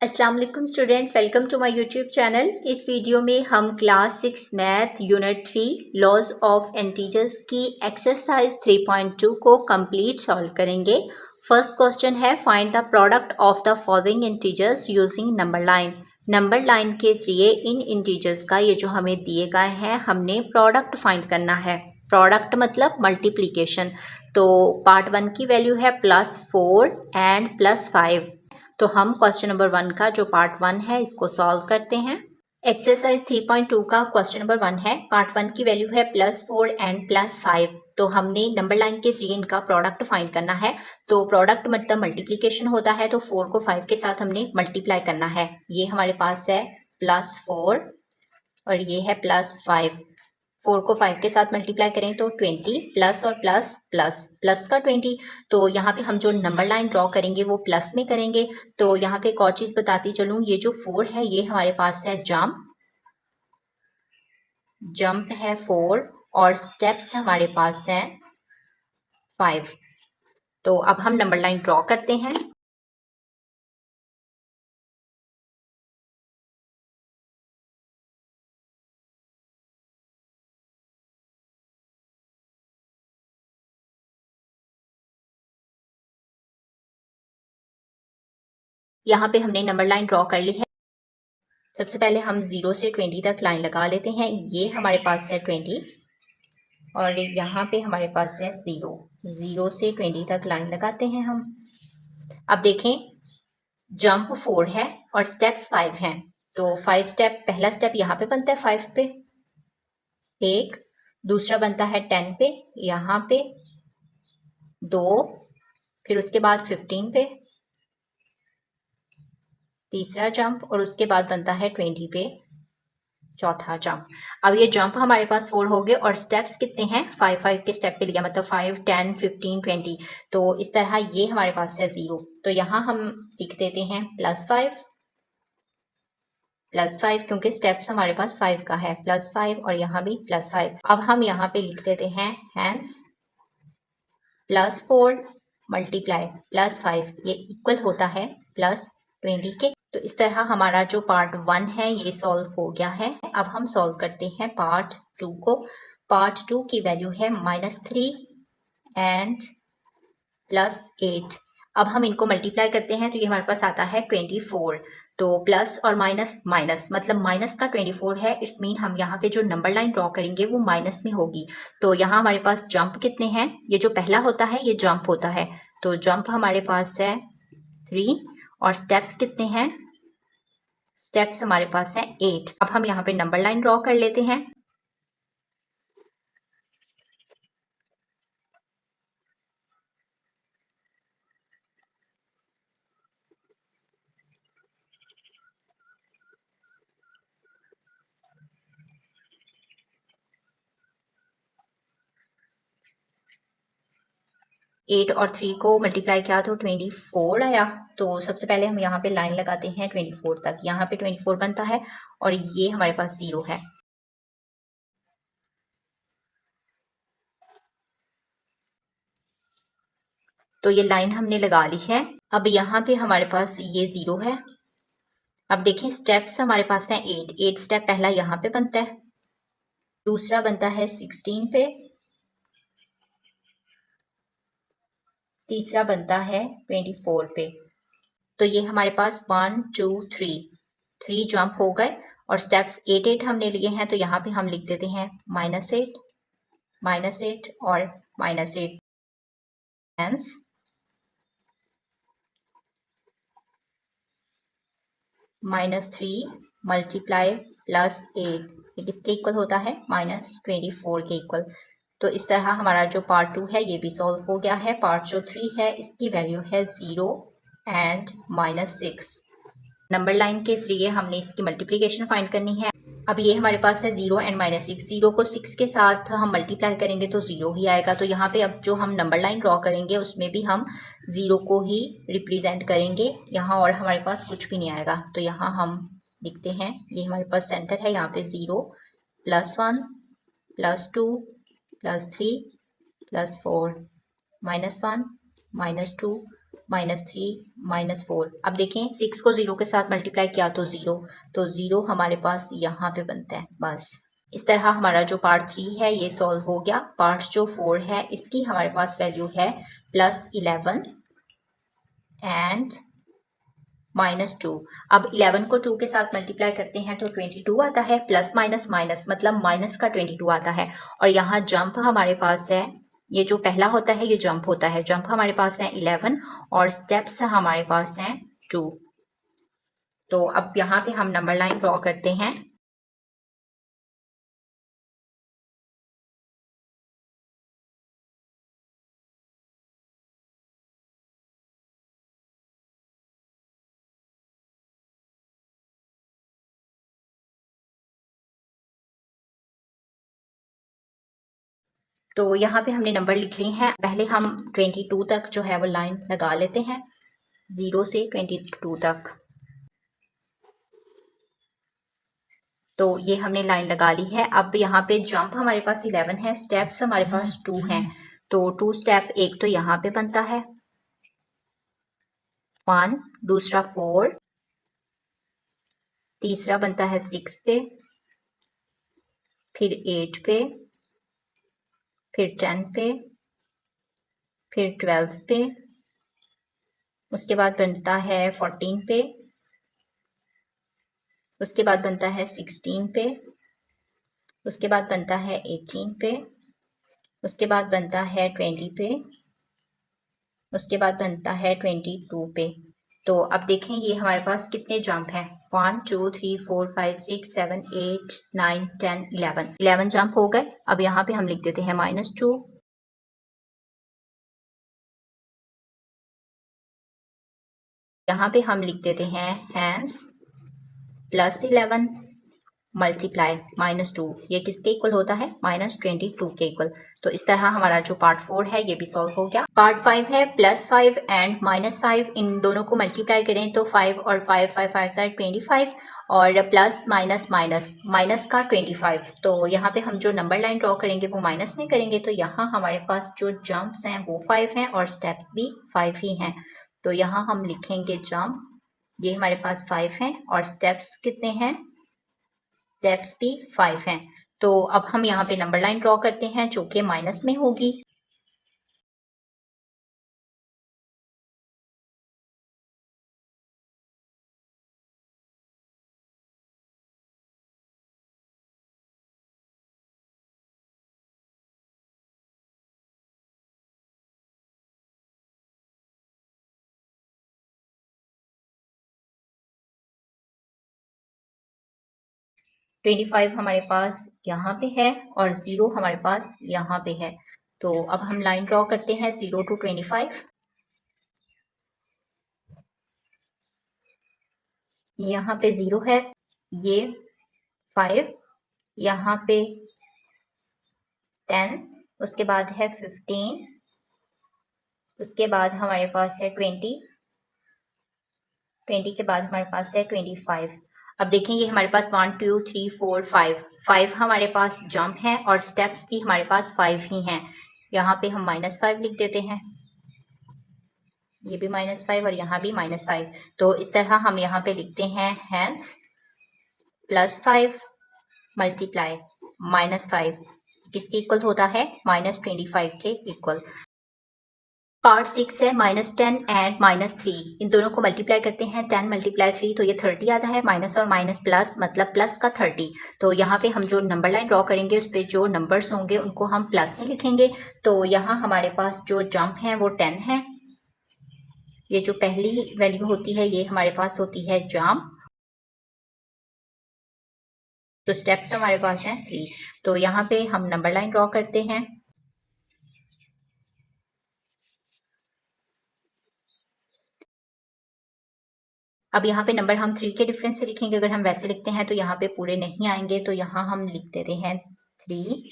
अस्सलाम वालेकुम students, welcome to my YouTube channel. इस वीडियो में हम class 6 math unit 3 laws of integers की एक्सरसाइज 3.2 को कंप्लीट सॉल्व करेंगे। फर्स्ट क्वेश्चन है find the product of the following integers using number line. Number line के जरिए इन इंटीजर्स का ये जो हमें दिए गए हैं हमने प्रोडक्ट फाइंड करना है। प्रोडक्ट मतलब मल्टीप्लिकेशन। तो पार्ट 1 की वैल्यू है +4 एंड +5। तो हम क्वेश्चन नंबर 1 का जो पार्ट 1 है इसको सॉल्व करते हैं। एक्सरसाइज 3.2 का क्वेश्चन नंबर 1 है। पार्ट 1 की वैल्यू है +4 एंड +5। तो हमने नंबर लाइन के जरिए इनका प्रोडक्ट फाइंड करना है। तो प्रोडक्ट मतलब मल्टीप्लिकेशन होता है, तो 4 को 5 के साथ हमने मल्टीप्लाई करना है। ये हमारे पास है +4 और ये है +5। 4 को 5 के साथ मल्टीप्लाई करें तो 20 प्लस और प्लस प्लस प्लस का 20। तो यहाँ पे हम जो नंबर लाइन ड्रॉ करेंगे वो प्लस में करेंगे। तो यहाँ पे एक और चीज बताती चलूँ, ये जो 4 है ये हमारे पास है जंप है 4 और स्टेप्स हमारे पास है 5। तो अब हम नंबर लाइन ड्रॉ करते हैं। यहाँ पे हमने नंबर लाइन ड्रॉ कर ली है। सबसे पहले हम 0 से 20 तक लाइन लगा लेते हैं। ये हमारे पास है 20 और यहाँ पे हमारे पास है 0 से 20 तक लाइन लगाते हैं हम। अब देखें, जंप 4 है और स्टेप्स 5 हैं। तो 5 स्टेप, पहला स्टेप यहाँ पे बनता है 5 पे एक, दूसरा बनता है 10 पे, यहाँ पे 2, फिर उसके बाद 15 पे तीसरा जंप और उसके बाद बनता है 20 पे चौथा जंप। अब ये जंप हमारे पास 4 हो गए और स्टेप्स कितने हैं, 5 के स्टेप पे लिया, मतलब 5, 10, 15, 20। तो इस तरह ये हमारे पास है 0। तो यहाँ हम लिख देते हैं +5 क्योंकि स्टेप्स हमारे पास 5 का है, +5 और यहाँ भी +5। अब हम यहाँ पे लिख देते हैं हैंस +4 मल्टीप्लाई +5, ये इक्वल होता है +20 के। तो इस तरह हमारा जो पार्ट 1 है ये सॉल्व हो गया है। अब हम सॉल्व करते हैं पार्ट 2 को। पार्ट 2 की वैल्यू है -3 एंड +8। अब हम इनको मल्टीप्लाई करते हैं तो ये हमारे पास आता है 24। तो प्लस और माइनस, माइनस मतलब माइनस का 24 है, इस मीन हम यहाँ पे जो नंबर लाइन ड्रॉ करेंगे वो माइनस में होगी। तो यहाँ हमारे पास जंप कितने हैं, ये जो पहला होता है ये जंप होता है। तो जंप हमारे पास है 3 और स्टेप्स कितने हैं, स्टेप्स हमारे पास है 8। अब हम यहाँ पे नंबर लाइन ड्रॉ कर लेते हैं। 8 और 3 को मल्टीप्लाई किया तो 24 आया। तो सबसे पहले हम यहाँ पे लाइन लगाते हैं 24 तक, यहाँ पे 24 बनता है और ये हमारे पास 0 है। तो ये लाइन हमने लगा ली है। अब यहाँ पे हमारे पास ये 0 है। अब देखें स्टेप्स हमारे पास हैं 8 स्टेप पहला यहाँ पे बनता है, दूसरा बनता है 16 पे, तीसरा बनता है 24 पे। तो ये हमारे पास 1 2 3 जंप हो गए और स्टेप्स 8 हमने लिए हैं। तो यहाँ पे हम लिख देते हैं -8 और -8 हेंस -3 मल्टीप्लाई +8, ये किसके इक्वल होता है, -24 के इक्वल। तो इस तरह हमारा जो पार्ट 2 है ये भी सॉल्व हो गया है। पार्ट जो 3 है इसकी वैल्यू है 0 एंड -6। नंबर लाइन के जरिए हमने इसकी मल्टीप्लिकेशन फाइंड करनी है। अब ये हमारे पास है 0 एंड -6। 0 को 6 के साथ हम मल्टीप्लाई करेंगे तो 0 ही आएगा। तो यहाँ पे अब जो हम नंबर लाइन ड्रॉ करेंगे उसमें भी हम 0 को ही रिप्रेजेंट करेंगे यहाँ, और हमारे पास कुछ भी नहीं आएगा। तो यहाँ हम लिखते हैं, ये हमारे पास सेंटर है, यहाँ पे 0 +1 +2 +3 +4 -1 -2 -3 -4। अब देखें 6 को 0 के साथ मल्टीप्लाई किया तो 0, तो 0 हमारे पास यहाँ पे बनता है। बस इस तरह हमारा जो पार्ट 3 है ये सॉल्व हो गया। पार्ट जो 4 है इसकी हमारे पास वैल्यू है +11 एंड -2। अब 11 को 2 के साथ मल्टीप्लाई करते हैं तो 22 आता है, प्लस माइनस माइनस मतलब माइनस का 22 आता है। और यहाँ जंप हमारे पास है, ये जो पहला होता है ये जंप होता है, जंप हमारे पास है 11 और स्टेप्स हमारे पास हैं 2। तो अब यहाँ पे हम नंबर लाइन ड्रॉ करते हैं। तो यहाँ पे हमने नंबर लिख लिए हैं। पहले हम 22 तक जो है वो लाइन लगा लेते हैं, 0 से 22 तक। तो ये हमने लाइन लगा ली है। अब यहाँ पे जंप हमारे पास 11 है, स्टेप्स हमारे पास 2 हैं। तो 2 स्टेप, एक तो यहाँ पे बनता है 1, दूसरा 4, तीसरा बनता है 6 पे, फिर 8 पे, फिर 10 पे, फिर 12 पे, उसके बाद बनता है 14 पे, उसके बाद बनता है 16 पे, उसके बाद बनता है 18 पे, उसके बाद बनता है 20 पे, उसके बाद बनता है 22 पे। तो अब देखें ये हमारे पास कितने जंप हैं, 1 2 3 4 5 6 7 8 9 10 11 जंप हो गए। अब यहाँ पे हम लिख देते हैं -2, यहाँ पे हम लिख देते हैं हैंस +11 मल्टीप्लाई -2, ये किसके इक्वल होता है, -22 के इक्वल। तो इस तरह हमारा जो पार्ट 4 है ये भी सॉल्व हो गया। पार्ट 5 है +5 एंड -5, इन दोनों को मल्टीप्लाई करें तो 5 और 5 5 5 25 और प्लस माइनस माइनस माइनस का 25। तो यहाँ पे हम जो नंबर लाइन ड्रॉ करेंगे वो माइनस में करेंगे, तो यहाँ हमारे पास जो जंप्स हैं वो 5 हैं और स्टेप्स भी 5 ही हैं। तो यहाँ हम लिखेंगे जंप, ये हमारे पास 5 हैं और स्टेप्स कितने हैं, स्टेप्स भी 5 हैं। तो अब हम यहाँ पे नंबर लाइन ड्रॉ करते हैं जो कि माइनस में होगी। ट्वेंटी 25 हमारे पास यहाँ पे है और 0 हमारे पास यहाँ पे है। तो अब हम लाइन ड्रॉ करते हैं 0 to 25। यहाँ पे 0 है, ये 5, यहाँ पे 10, उसके बाद है 15, उसके बाद हमारे पास है 20, 20 के बाद हमारे पास है 25। अब देखें ये हमारे पास 1 2 3 4 5 हमारे पास जंप है और स्टेप्स भी हमारे पास 5 ही हैं। यहाँ पे हम -5 लिख देते हैं, ये भी -5 और यहाँ भी -5। तो इस तरह हम यहाँ पे लिखते हैं हैंस +5 मल्टीप्लाई -5 किसके इक्वल होता है, -25 के इक्वल। पार्ट 6 है -10 एंड -3, इन दोनों को मल्टीप्लाई करते हैं, 10 × 3 तो ये 30 आता है, माइनस और माइनस प्लस मतलब प्लस का 30। तो यहाँ पे हम जो नंबर लाइन ड्रॉ करेंगे उस पर जो नंबर्स होंगे उनको हम प्लस में लिखेंगे। तो यहाँ हमारे पास जो जंप हैं वो 10 है, ये जो पहली वैल्यू होती है ये हमारे पास होती है जंप, तो स्टेप्स हमारे पास हैं 3। तो यहाँ पे हम नंबर लाइन ड्रॉ करते हैं। अब यहाँ पे नंबर हम 3 के डिफरेंस से लिखेंगे, अगर हम वैसे लिखते हैं तो यहाँ पे पूरे नहीं आएंगे, तो यहाँ हम लिख देते हैं 3।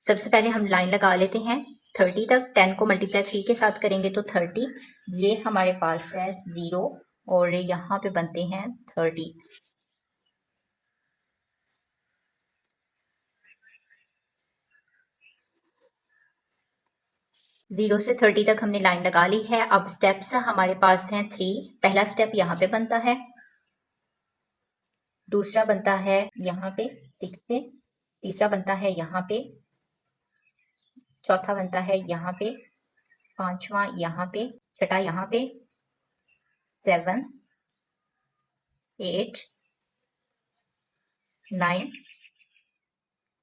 सबसे पहले हम लाइन लगा लेते हैं 30 तक, 10 को मल्टीप्लाई 3 के साथ करेंगे तो 30, ये हमारे पास है 0 और यहाँ पे बनते हैं 30। 0 से 30 तक हमने लाइन लगा ली है। अब स्टेप्स हमारे पास हैं 3। पहला स्टेप यहाँ पे बनता है, दूसरा बनता है यहाँ पे 6 पे, तीसरा बनता है यहाँ पे, चौथा बनता है यहाँ पे, पांचवा यहाँ पे, छठा यहाँ पे, 7, 8, 9,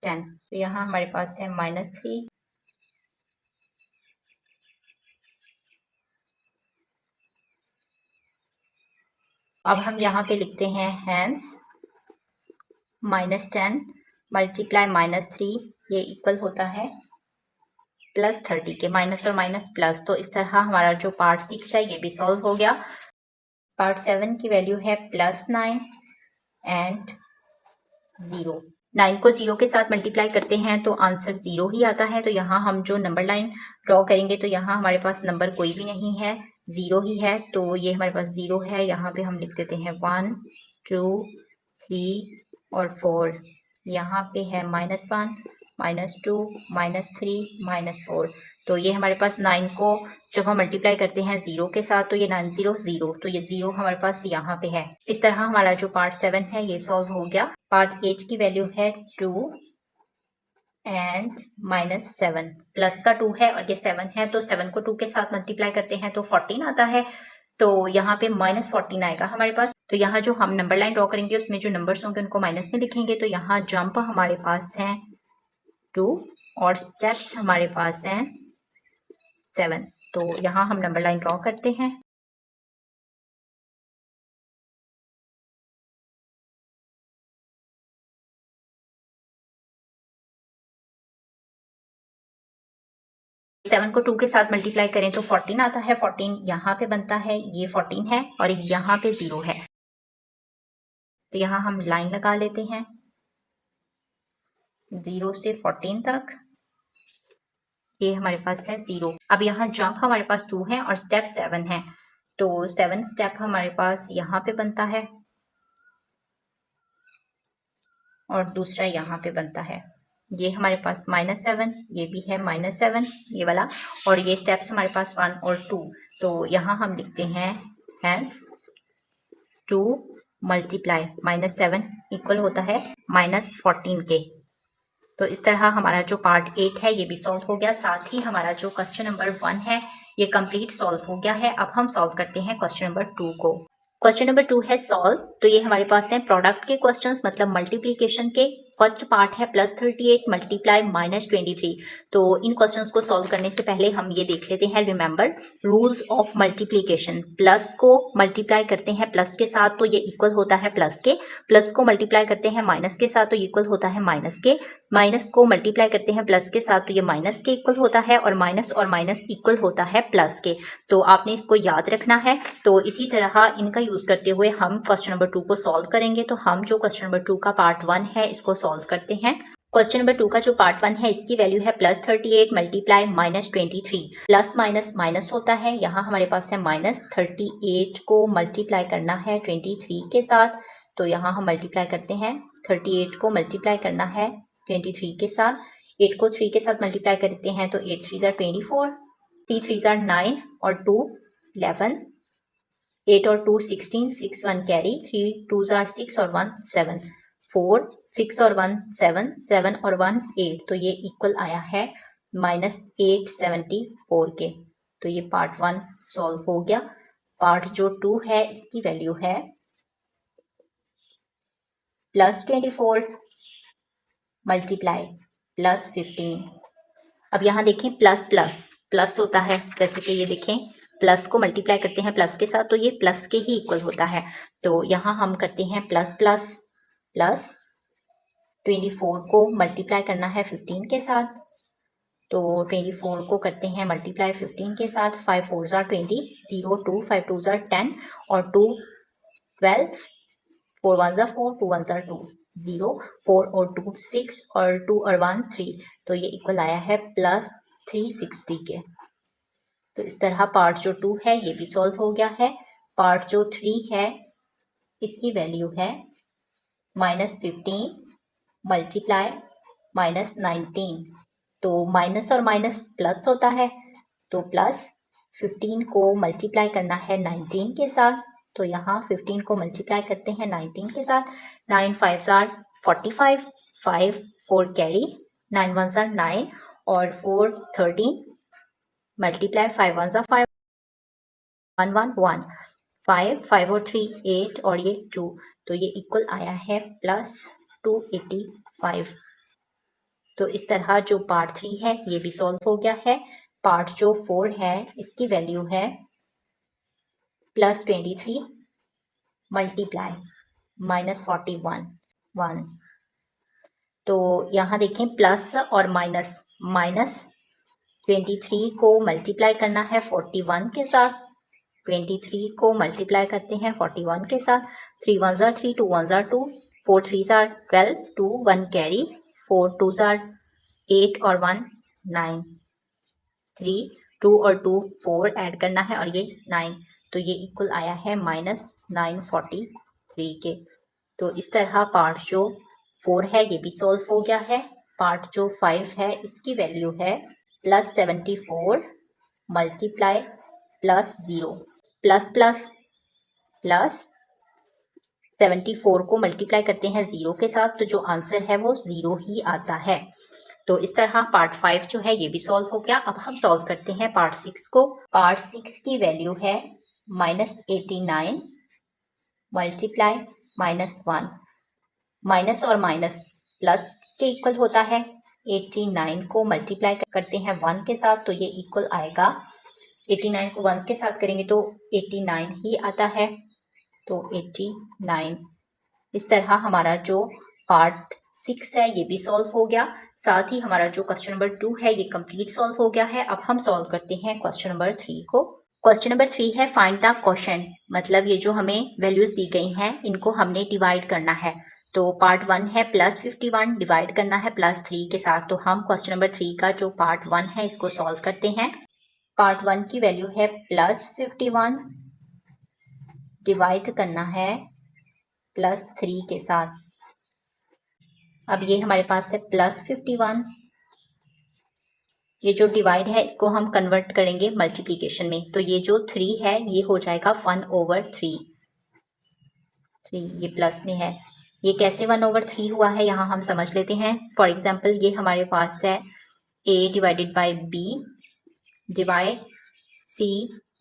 10। तो यहाँ हमारे पास है -3, अब हम यहाँ पे लिखते हैं हैंस -10 मल्टीप्लाई -3, ये इक्वल होता है +30 के। माइनस और माइनस प्लस, तो इस तरह हमारा जो पार्ट 6 है ये भी सॉल्व हो गया। पार्ट 7 की वैल्यू है +9 एंड 0। 9 को 0 के साथ मल्टीप्लाई करते हैं तो आंसर 0 ही आता है। तो यहाँ हम जो नंबर लाइन ड्रॉ करेंगे तो यहाँ हमारे पास नंबर कोई भी नहीं है, 0 ही है, तो ये हमारे पास 0 है। यहाँ पे हम लिख देते हैं 1, 2, 3 और 4। यहाँ पे है -1, -2, -3, -4। तो ये हमारे पास 9 को जब हम मल्टीप्लाई करते हैं 0 के साथ तो ये 9 0 0, तो ये 0 हमारे पास यहाँ पे है। इस तरह हमारा जो पार्ट 7 है ये सॉल्व हो गया। पार्ट 8 की वैल्यू है 2 एंड -7। प्लस का 2 है और ये 7 है, तो 7 को 2 के साथ मल्टीप्लाई करते हैं तो 14 आता है। तो यहाँ पे -14 आएगा हमारे पास। तो यहाँ जो हम नंबर लाइन ड्रॉ करेंगे उसमें जो नंबर्स होंगे उनको माइनस में लिखेंगे। तो यहाँ जंप हमारे पास है 2 और स्टेप्स हमारे पास हैं 7। तो यहाँ हम नंबर लाइन ड्रॉ करते हैं। सेवन को 2 के साथ मल्टीप्लाई करें तो 14 आता है। 14 यहाँ पे बनता है, ये 14 है और यहाँ पे 0 है। तो यहाँ हम लाइन लगा लेते हैं 0 से 14 तक, ये हमारे पास है 0। अब यहाँ जंप हमारे पास 2 है और स्टेप 7 है, तो 7 स्टेप हमारे पास यहाँ पे बनता है और दूसरा यहाँ पे बनता है। ये हमारे पास -7, ये भी है -7 ये वाला, और ये स्टेप्स हमारे पास 1 और 2। तो यहाँ हम लिखते हैं हैंस 2 मल्टीप्लाई -7 इक्वल होता है -14 के। तो इस तरह हमारा जो पार्ट 8 है ये भी सॉल्व हो गया। साथ ही हमारा जो क्वेश्चन नंबर 1 है ये कंप्लीट सॉल्व हो गया है। अब हम सॉल्व करते हैं क्वेश्चन नंबर 2 को। क्वेश्चन नंबर 2 है सॉल्व। तो ये हमारे पास है प्रोडक्ट के क्वेश्चंस, मतलब मल्टीप्लीकेशन के। फर्स्ट पार्ट है +38 मल्टीप्लाई -23। तो इन क्वेश्चंस को सॉल्व करने से पहले हम ये देख लेते हैं, remember rules of multiplication. Plus को मल्टीप्लाई करते हैं प्लस के साथ तो ये इक्वल होता है प्लस के, प्लस को मल्टीप्लाई करते हैं माइनस के साथ तो इक्वल होता है माइनस के, माइनस को मल्टीप्लाई करते हैं प्लस के साथ तो ये माइनस के इक्वल होता है, और माइनस इक्वल होता है प्लस के। तो आपने इसको याद रखना है। तो इसी तरह इनका यूज करते हुए हम क्वेश्चन नंबर 2 को सॉल्व करेंगे। तो हम जो क्वेश्चन नंबर 2 का पार्ट 1 है इसको सॉल्व करते हैं। क्वेश्चन नंबर 2 का जो पार्ट 1 है इसकी वैल्यू है +38 मल्टीप्लाई -23। प्लस माइनस माइनस होता है, यहाँ हमारे पास है -38 को मल्टीप्लाई करना है 23 के साथ। तो यहाँ हम मल्टीप्लाई करते हैं, 38 को मल्टीप्लाई करना है 23 के साथ। 8 को 3 के साथ मल्टीप्लाई करते हैं तो 8 3 24, 3 3 9 और 2 11, 8 और 2 16, 6 1 कैरी, 3 2 6 और 1 7, 4 6 और 1 7, 7 और 1 8। तो ये इक्वल आया है -874 के। तो ये पार्ट 1 सॉल्व हो गया। पार्ट जो 2 है इसकी वैल्यू है +24 मल्टीप्लाई +15। अब यहाँ देखें प्लस प्लस प्लस होता है, जैसे कि ये देखें प्लस को मल्टीप्लाई करते हैं प्लस के साथ तो ये प्लस के ही इक्वल होता है। तो यहाँ हम करते हैं प्लस प्लस प्लस 24 को मल्टीप्लाई करना है 15 के साथ, तो 24 को करते हैं मल्टीप्लाई 15 के साथ। 5 4 20, 0 2 5 2 10 और 2 12, 4 1 4, 2 1 2, 0 4 और 2 6 और 2 और 1 3। तो ये इक्वल आया है +360 के। तो इस तरह पार्ट जो 2 है ये भी सॉल्व हो गया है। पार्ट जो 3 है इसकी वैल्यू है -15 मल्टीप्लाई -19। तो माइनस और माइनस प्लस होता है, तो प्लस 15 को मल्टीप्लाई करना है 19 के साथ, तो यहाँ 15 को मल्टीप्लाई करते हैं 19 के साथ। 9 5s are 45, 5 4 carry, 9 1s are 9 और 4 13, मल्टीप्लाई 5 1s are 5, 1 1 1, 5 5 और 3 8 और ये 2, तो ये इक्वल आया है प्लस 285। तो इस तरह जो पार्ट 3 है ये भी सॉल्व हो गया है। पार्ट जो 4 है इसकी वैल्यू है प्लस 23 मल्टीप्लाई माइनस 41 1। तो यहाँ देखें प्लस और माइनस, माइनस 23 को मल्टीप्लाई करना है 41 के साथ, 23 को मल्टीप्लाई करते हैं 41 के साथ। 3 1s are 3, 2 1s are 2, 4 3s are 12, 2 1 carry, 4 2s are 8 और 1 9, 3 2 और 2 4 ऐड करना है और ये 9, तो ये इक्वल आया है माइनस 943 के। तो इस तरह पार्ट जो 4 है ये भी सॉल्व हो गया है। पार्ट जो 5 है इसकी वैल्यू है plus 74 multiply plus 0, plus plus plus 74 को मल्टीप्लाई करते हैं 0 के साथ, तो जो आंसर है वो 0 ही आता है। तो इस तरह पार्ट 5 जो है ये भी सॉल्व हो गया। अब हम सॉल्व करते हैं पार्ट 6 को। पार्ट 6 की वैल्यू है माइनस 89 मल्टीप्लाई माइनस 1, माइनस और माइनस प्लस के इक्वल होता है। 89 को मल्टीप्लाई करते हैं 1 के साथ, तो ये इक्वल आएगा, 89 को 1 के साथ करेंगे तो 89 ही आता है, तो 89। इस तरह हमारा जो पार्ट 6 है ये भी सॉल्व हो गया। साथ ही हमारा जो क्वेश्चन नंबर 2 है ये कंप्लीट सॉल्व हो गया है। अब हम सॉल्व करते हैं क्वेश्चन नंबर 3 को। क्वेश्चन नंबर 3 है फाइंड द क्वोशंट, मतलब ये जो हमें वैल्यूज दी गई हैं इनको हमने डिवाइड करना है। तो पार्ट 1 है प्लस 51 डिवाइड करना है प्लस 3 के साथ। तो हम क्वेश्चन नंबर 3 का जो पार्ट 1 है इसको सॉल्व करते हैं। पार्ट 1 की वैल्यू है प्लस 51 डिवाइड करना है प्लस 3 के साथ। अब ये हमारे पास है प्लस 51, ये जो डिवाइड है इसको हम कन्वर्ट करेंगे मल्टीप्लिकेशन में, तो ये जो 3 है ये हो जाएगा 1/3। ये प्लस में है, ये कैसे 1/3 हुआ है यहाँ हम समझ लेते हैं। फॉर एग्जाम्पल ये हमारे पास है a divided by b divide c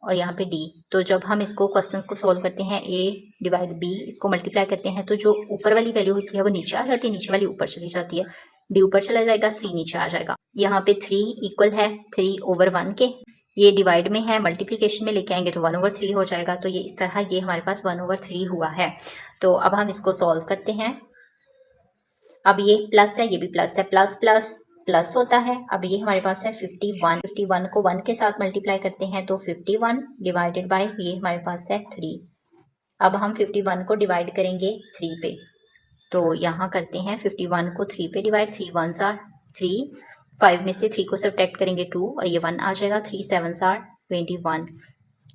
और यहाँ पे d। तो जब हम इसको क्वेश्चंस को सॉल्व करते हैं a डिवाइड b, इसको मल्टीप्लाई करते हैं तो जो ऊपर वाली वैल्यू होती है वो नीचे आ जाती है, नीचे वाली ऊपर चली जाती है, d ऊपर चला जाएगा, c नीचे आ जाएगा। यहाँ पे 3 इक्वल है 3/1 के, ये डिवाइड में है, मल्टीप्लिकेशन में लेके आएंगे तो 1/3 हो जाएगा। तो ये इस तरह ये हमारे पास 1/3 हुआ है। तो अब हम इसको सॉल्व करते हैं। अब ये प्लस है, ये भी प्लस है, प्लस प्लस प्लस होता है। अब ये हमारे पास है 51 को 1 के साथ मल्टीप्लाई करते हैं तो 51 डिवाइडेड बाय ये हमारे पास है 3। अब हम 51 को डिवाइड करेंगे 3 पे, तो यहाँ करते हैं 51 को 3 पे डिवाइड, 3 1s are 3, 5 में से 3 को सब्ट्रैक्ट करेंगे 2 और ये 1 आ जाएगा, 3 7s are 21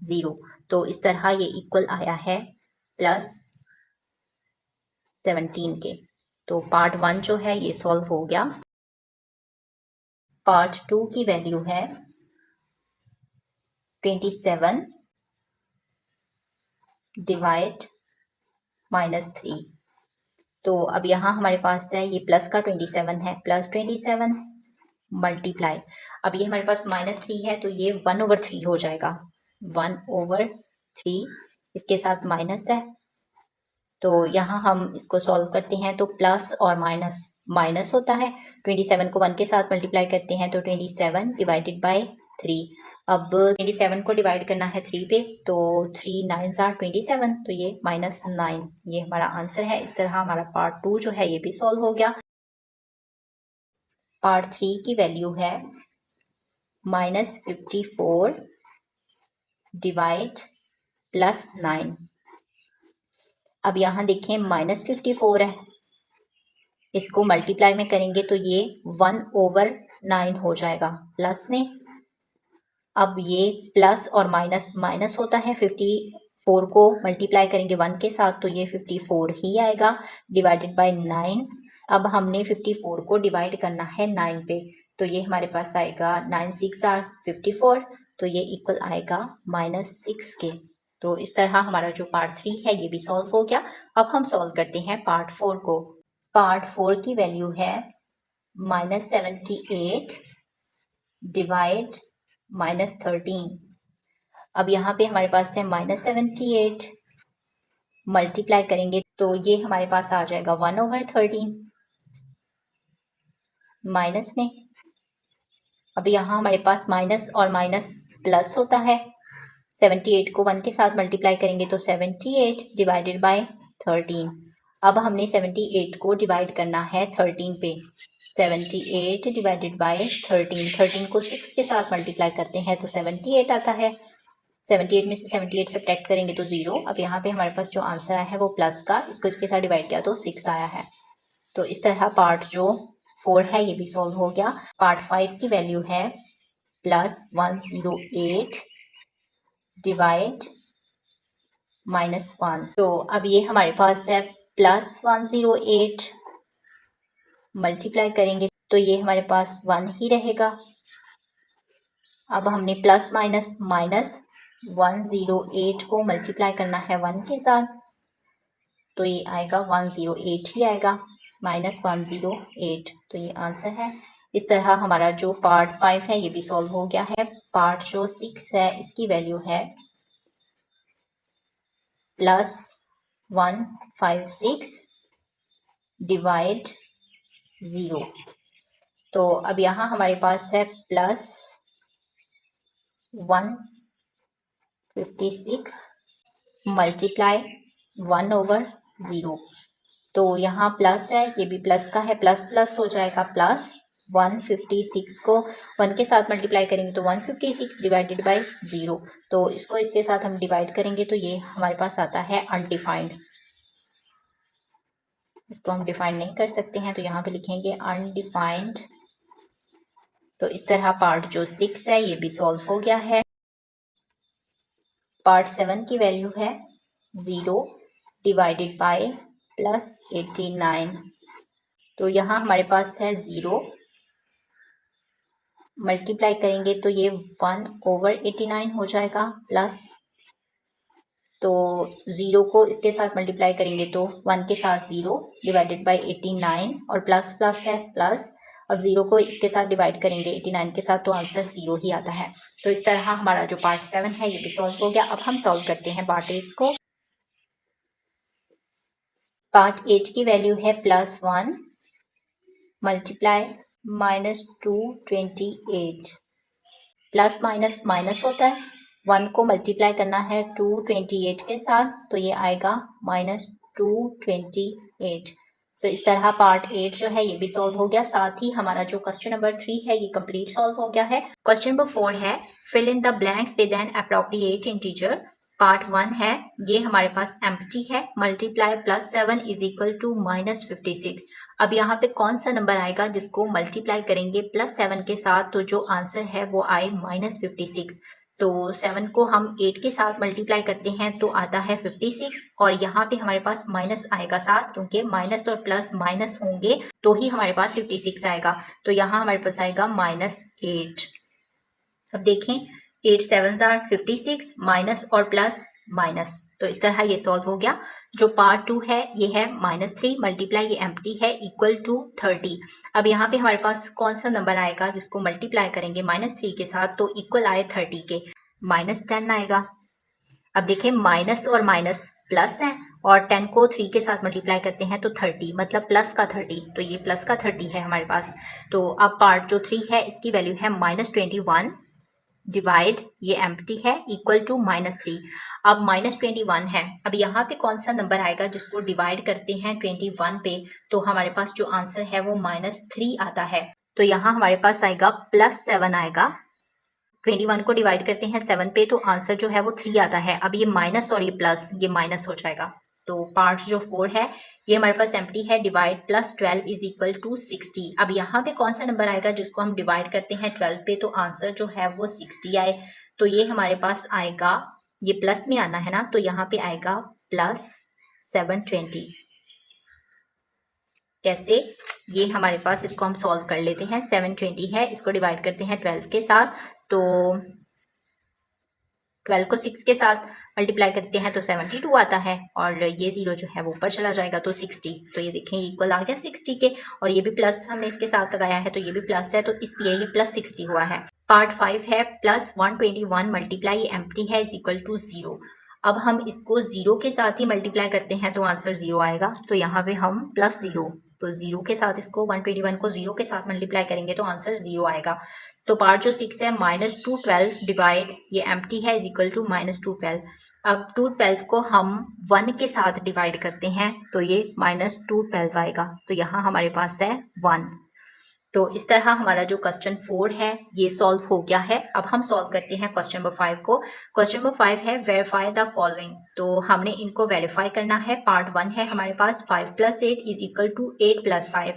0। तो इस तरह ये इक्वल आया है प्लस 17 के। तो पार्ट 1 जो है ये सॉल्व हो गया। पार्ट 2 की वैल्यू है 27 डिवाइड -3। तो अब यहाँ हमारे पास है ये प्लस का 27 है, प्लस 27 मल्टीप्लाई, अब ये हमारे पास -3 है तो ये 1/3 हो जाएगा, 1/3 इसके साथ माइनस है। तो यहाँ हम इसको सॉल्व करते हैं तो प्लस और माइनस माइनस होता है। 27 को 1 के साथ मल्टीप्लाई करते हैं तो 27 डिवाइडेड बाय 3। अब 27 को डिवाइड करना है 3 पे, तो 3 9s are 27, तो ये -9 ये हमारा आंसर है। इस तरह हमारा पार्ट 2 जो है ये भी सॉल्व हो गया। पार्ट 3 की वैल्यू है -54 डिवाइड +9। अब यहाँ देखें -54 है, इसको मल्टीप्लाई में करेंगे तो ये 1/9 हो जाएगा प्लस में। अब ये प्लस और माइनस माइनस होता है, 54 को मल्टीप्लाई करेंगे 1 के साथ तो ये 54 ही आएगा डिवाइडेड बाय 9। अब हमने 54 को डिवाइड करना है 9 पे, तो ये हमारे पास आएगा 9 6 are 54, तो ये इक्वल आएगा -6 के। तो इस तरह हमारा जो पार्ट 3 है ये भी सॉल्व हो गया। अब हम सॉल्व करते हैं पार्ट 4 को। पार्ट 4 की वैल्यू है -78 डिवाइड -13। अब यहाँ पे हमारे पास है -78, मल्टीप्लाई करेंगे तो ये हमारे पास आ जाएगा 1/13 माइनस में। अब यहाँ हमारे पास माइनस और माइनस प्लस होता है। 78 को 1 के साथ मल्टीप्लाई करेंगे तो 78 डिवाइडेड बाय 13। अब हमने 78 को डिवाइड करना है 13 पे। 78 डिवाइडेड बाय 13 को 6 के साथ मल्टीप्लाई करते हैं तो 78 आता है। 78 में से 78 सब्ट्रैक्ट करेंगे तो 0। अब यहाँ पे हमारे पास जो आंसर आया है वो प्लस का, इसको इसके साथ डिवाइड किया तो 6 आया है। तो इस तरह पार्ट जो 4 है ये भी सॉल्व हो गया। पार्ट 5 की वैल्यू है +108 डिवाइड -1। तो अब ये हमारे पास है +108, मल्टीप्लाई करेंगे तो ये हमारे पास 1 ही रहेगा। अब हमने प्लस माइनस -108 को मल्टीप्लाई करना है 1 के साथ, तो ये आएगा 108 ही आएगा, -108। तो ये आंसर है। इस तरह हमारा जो पार्ट 5 है ये भी सॉल्व हो गया है। पार्ट जो 6 है इसकी वैल्यू है +156 डिवाइड 0। तो अब यहाँ हमारे पास है +156 मल्टीप्लाई 1/0। तो यहाँ प्लस है, ये भी प्लस का है, प्लस प्लस हो जाएगा, प्लस 156 को 1 के साथ मल्टीप्लाई करेंगे तो 156 डिवाइडेड बाय 0। तो इसको इसके साथ हम डिवाइड करेंगे तो ये हमारे पास आता है अनडिफाइंड। इसको हम डिफाइन नहीं कर सकते हैं तो यहाँ पे लिखेंगे अनडिफाइंड। तो इस तरह पार्ट जो 6 है ये भी सॉल्व हो गया है। पार्ट 7 की वैल्यू है 0 डिवाइडेड बाय +89। तो यहाँ हमारे पास है 0, मल्टीप्लाई करेंगे तो ये 1/89 हो जाएगा, प्लस तो 0 को इसके साथ मल्टीप्लाई करेंगे तो 1 के साथ 0 डिवाइडेड बाय 89 और प्लस प्लस है, प्लस अब 0 को इसके साथ डिवाइड करेंगे 89 के साथ तो आंसर 0 ही आता है। तो इस तरह हमारा जो पार्ट 7 है ये भी सॉल्व हो गया। अब हम सॉल्व करते हैं पार्ट 8 को। पार्ट 8 की वैल्यू है +1 मल्टीप्लाई -228। प्लस माइनस माइनस होता है, 1 को मल्टीप्लाई करना है 228 के साथ तो ये आएगा -228। तो इस तरह पार्ट 8 जो है ये भी सॉल्व हो गया। साथ ही हमारा जो क्वेश्चन नंबर 3 है ये कंप्लीट सॉल्व हो गया है। क्वेश्चन नंबर 4 है fill in the blanks with an appropriate integer. Part 1 है, ये हमारे पास एम्प्टी है, मल्टीप्लाई +7 इज इक्वल टू -56। अब यहाँ पे कौन सा नंबर आएगा जिसको मल्टीप्लाई करेंगे +7 के साथ तो जो आंसर है वो आए -56। तो 7 को हम 8 के साथ मल्टीप्लाई करते हैं तो आता है 56 और यहाँ पे हमारे पास माइनस आएगा साथ, क्योंकि माइनस और प्लस माइनस होंगे तो ही हमारे पास 56 आएगा। तो यहाँ हमारे पास आएगा -8। अब देखें 8 7 आर 56, माइनस और प्लस माइनस, तो इस तरह ये सॉल्व हो गया। जो पार्ट 2 है ये है -3 मल्टीप्लाई, ये एम्प्टी है, इक्वल टू 30। अब यहाँ पे हमारे पास कौन सा नंबर आएगा जिसको मल्टीप्लाई करेंगे -3 के साथ तो इक्वल आए 30 के, -10 आएगा। अब देखें माइनस और माइनस प्लस है और 10 को 3 के साथ मल्टीप्लाई करते हैं तो 30, मतलब प्लस का 30, तो ये प्लस का 30 है हमारे पास। तो अब पार्ट जो 3 है इसकी वैल्यू है -21 डिवाइड, ये एम्प्टी है, इक्वल टू -3। अब -21 है, अब यहाँ पे कौन सा नंबर आएगा जिसको डिवाइड करते हैं 21 पे तो हमारे पास जो आंसर है वो -3 आता है। तो यहाँ हमारे पास आएगा +7 आएगा। 21 को डिवाइड करते हैं 7 पे तो आंसर जो है वो 3 आता है। अब ये माइनस और ये प्लस, ये माइनस हो जाएगा। तो पार्ट जो 4 है ये हमारे पास एम्प्टी है, डिवाइड +12 इज इक्वल टू 60। अब यहाँ पे कौन सा नंबर आएगा जिसको हम डिवाइड करते हैं 12 पे तो आंसर जो है वो 60 आए। तो ये हमारे पास आएगा, ये प्लस में आना है ना, तो यहाँ पे आएगा +720। कैसे, ये हमारे पास, इसको हम सॉल्व कर लेते हैं। 720 है, इसको डिवाइड करते हैं 12 के साथ तो 12 को 6 के साथ मल्टीप्लाई करते हैं तो 72 आता है, और ये 0 जो है वो ऊपर चला जाएगा तो 60। तो ये देखें इक्वल आ गया 60 के, और ये भी प्लस हमने इसके साथ लगाया है तो ये भी प्लस है, तो इसलिए ये प्लस 60 हुआ है। पार्ट 5 है प्लस 121 मल्टीप्लाई एम्प्टी है इज इक्वल टू 0। अब हम इसको 0 के साथ ही मल्टीप्लाई करते हैं तो आंसर 0 आएगा। तो यहाँ पे हम प्लस 0, तो 0 के साथ इसको 121 को 0 के साथ मल्टीप्लाई करेंगे तो आंसर 0 आएगा। तो पार्ट जो 6 है -212 डिवाइड ये एम्प्टी है इज इक्वल टू -212। अब 212 को हम 1 के साथ डिवाइड करते हैं तो ये -212 आएगा। तो यहाँ हमारे पास है 1। तो इस तरह हमारा जो क्वेश्चन 4 है ये सॉल्व हो गया है। अब हम सॉल्व करते हैं क्वेश्चन नंबर 5 को। क्वेश्चन नंबर 5 है वेरीफाई द फॉलोइंग। तो हमने इनको वेरीफाई करना है। पार्ट 1 है हमारे पास 5 + 8 इज इक्वल टू 8 + 5।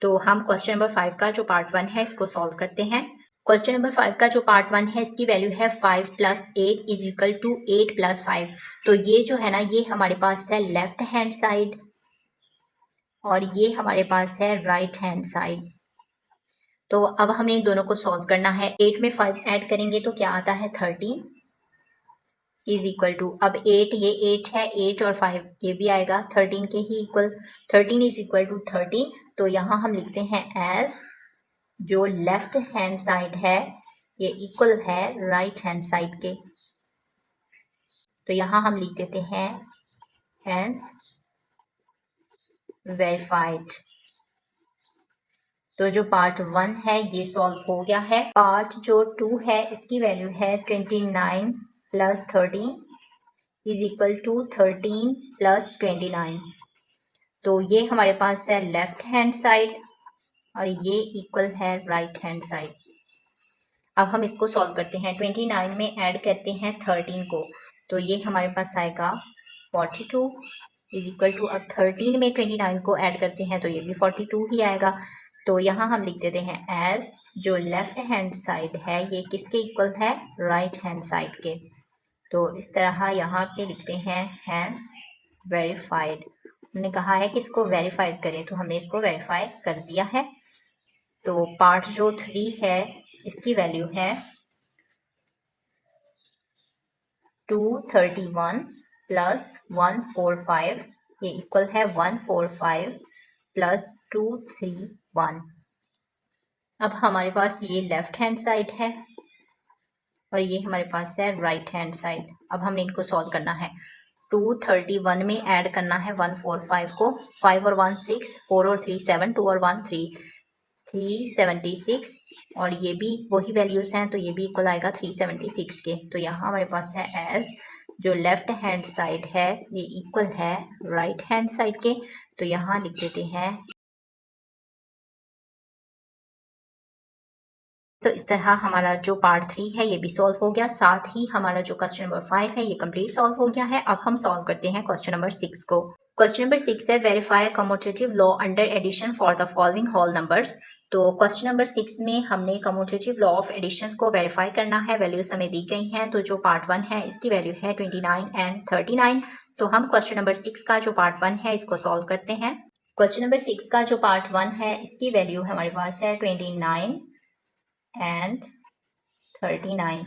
तो हम क्वेश्चन नंबर 5 का जो पार्ट 1 है इसको सॉल्व करते हैं। क्वेश्चन नंबर 5 का जो पार्ट 1 है इसकी वैल्यू है 5 + 8 इज इक्वल टू 8 + 5। तो ये जो है ना ये हमारे पास है लेफ्ट हैंड साइड और ये हमारे पास है राइट हैंड साइड। तो अब हमें इन दोनों को सॉल्व करना है। 8 में 5 ऐड करेंगे तो क्या आता है 13 इज इक्वल टू, अब 8 ये 8 है, 8 और 5 ये भी आएगा 13 के ही इक्वल। 13 is equal to 30। तो यहाँ हम लिखते हैं एज जो लेफ्ट हैंड साइड है ये इक्वल है राइट हैंड साइड के। तो यहाँ हम लिख देते हैं हैंस वेरीफाइड। तो जो पार्ट 1 है ये सॉल्व हो गया है। पार्ट जो 2 है इसकी वैल्यू है 29 + 13 इज इक्वल टू 13 + 29। तो ये हमारे पास है लेफ्ट हैंड साइड और ये इक्वल है राइट हैंड साइड। अब हम इसको सॉल्व करते हैं। 29 में ऐड करते हैं 13 को तो ये हमारे पास आएगा 42 इज इक्वल टू, अब 13 में 29 को ऐड करते हैं तो ये भी 42 ही आएगा। तो यहाँ हम लिख देते हैं एज जो लेफ्ट हैंड साइड है ये किसके इक्वल है राइट हैंड साइड के। तो इस तरह यहाँ पे लिखते हैं हैंस वेरीफाइड। हमने कहा है कि इसको वेरीफाइड करें तो हमने इसको वेरीफाई कर दिया है। तो पार्ट जो 3 है इसकी वैल्यू है 231 + 145 ये इक्वल है 145 + 231। अब हमारे पास ये लेफ्ट हैंड साइड है और ये हमारे पास है राइट हैंड साइड। अब हमने इनको सॉल्व करना है। 231 में ऐड करना है 145 को, 5 और 1 6, 4 और 3 7, 2 और 1 3, 376 और ये भी वही वैल्यूज हैं तो ये भी इक्वल आएगा 376 के। तो यहाँ हमारे पास है एज जो लेफ्ट हैंड साइड है ये इक्वल है राइट हैंड साइड के। तो यहाँ लिख देते हैं। तो इस तरह हमारा जो पार्ट 3 है ये भी सॉल्व हो गया। साथ ही हमारा जो क्वेश्चन नंबर 5 है ये कंप्लीट सॉल्व हो गया है। अब हम सॉल्व करते हैं क्वेश्चन नंबर 6 को। क्वेश्चन नंबर 6 है verify commutative law under addition for the following whole numbers. तो क्वेश्चन नंबर 6 में हमने कम्यूटेटिव लॉ ऑफ एडिशन को वेरीफाई करना है। वैल्यूज हमें दी गई हैं। तो जो पार्ट 1 है इसकी वैल्यू है 29 एंड 39। तो हम क्वेश्चन नंबर 6 का जो पार्ट 1 है इसको सॉल्व करते हैं। क्वेश्चन नंबर 6 का जो पार्ट 1 है इसकी वैल्यू हमारे पास है 29 एंड 39।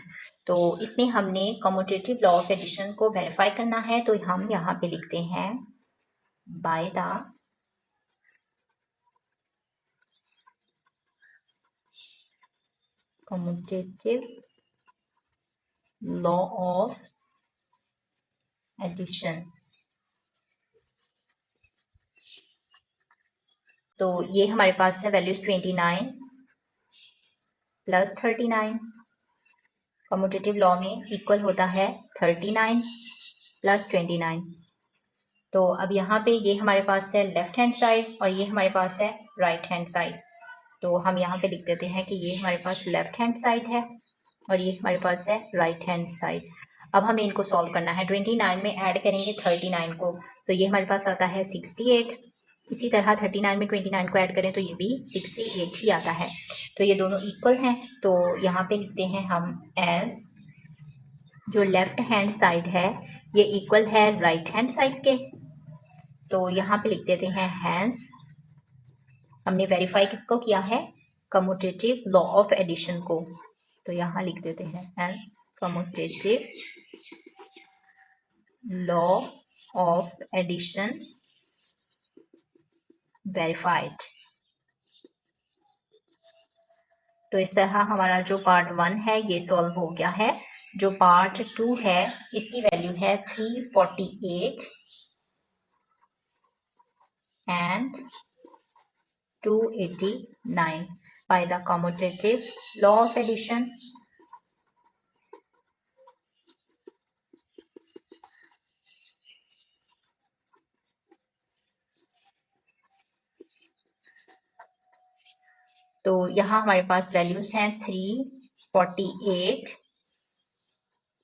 तो इसमें हमने कम्यूटेटिव लॉ ऑफ एडिशन को वेरीफाई करना है। तो हम यहाँ पे लिखते हैं by the commutative law of addition. तो ये हमारे पास है वैल्यूज 29 + 39। कम्यूटेटिव लॉ में इक्वल होता है 39 + 29। तो अब यहाँ पे ये हमारे पास है लेफ्ट हैंड साइड और ये हमारे पास है राइट हैंड साइड। तो हम यहाँ पे लिख देते हैं कि ये हमारे पास लेफ्ट हैंड साइड है और ये हमारे पास है राइट हैंड साइड। अब हमें इनको सॉल्व करना है। 29 में ऐड करेंगे 39 को तो ये हमारे पास आता है 68। इसी तरह 39 में 29 को ऐड करें तो ये भी 68 ही आता है। तो ये दोनों इक्वल हैं। तो यहाँ पे लिखते हैं हम एज जो लेफ्ट हैंड साइड है ये इक्वल है राइट हैंड साइड के। तो यहाँ पे लिख देते हैं हैंस, हमने वेरीफाई किसको किया है कम्यूटेटिव लॉ ऑफ एडिशन को। तो यहाँ लिख देते हैं hence commutative law of addition verified. तो इस तरह हमारा जो पार्ट 1 है ये सॉल्व हो गया है। जो पार्ट 2 है इसकी वैल्यू है 348 and 289 by the commutative law of addition. तो यहाँ हमारे पास वैल्यूज हैं 348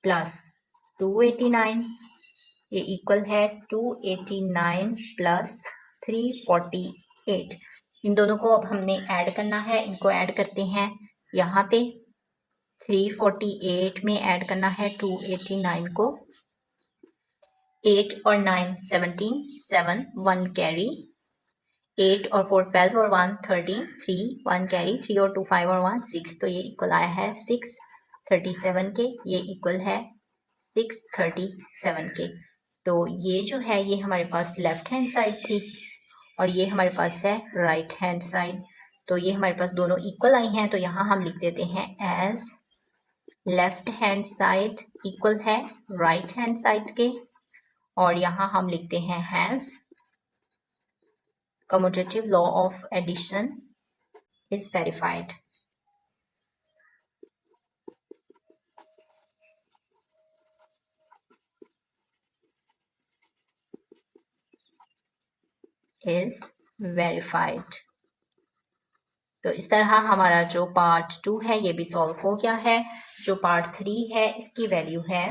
प्लस 289, ये इक्वल है 289 प्लस 348। इन दोनों को अब हमने ऐड करना है, इनको ऐड करते हैं। यहाँ पे 348 में ऐड करना है 289 को। 8 और 9 17, 7 1 कैरी, 8 और 4 12 और 1 13, 3 1 कैरी, 3 और 2 5 और 1 6, तो ये इक्वल आया है 637 के। ये इक्वल है 637 के। तो ये जो है ये हमारे पास लेफ्ट हैंड साइड थी और ये हमारे पास है राइट हैंड साइड। तो ये हमारे पास दोनों इक्वल आई हैं, तो यहाँ हम लिख देते हैं as left hand side equal है राइट हैंड साइड के, और यहाँ हम लिखते हैं hence commutative law of addition is verified. Is verified. तो इस तरह हमारा जो पार्ट 2 है ये भी सॉल्व हो गया है। जो पार्ट 3 है इसकी वैल्यू है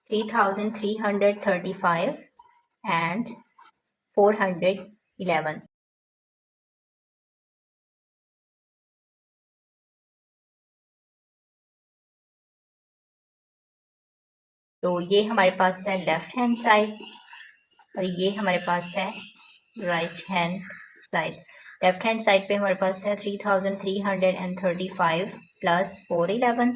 3335 एंड 411। तो ये हमारे पास है लेफ्ट हैंड साइड और ये हमारे पास है right hand side. Left hand side पे हमारे पास है 3335 प्लस 411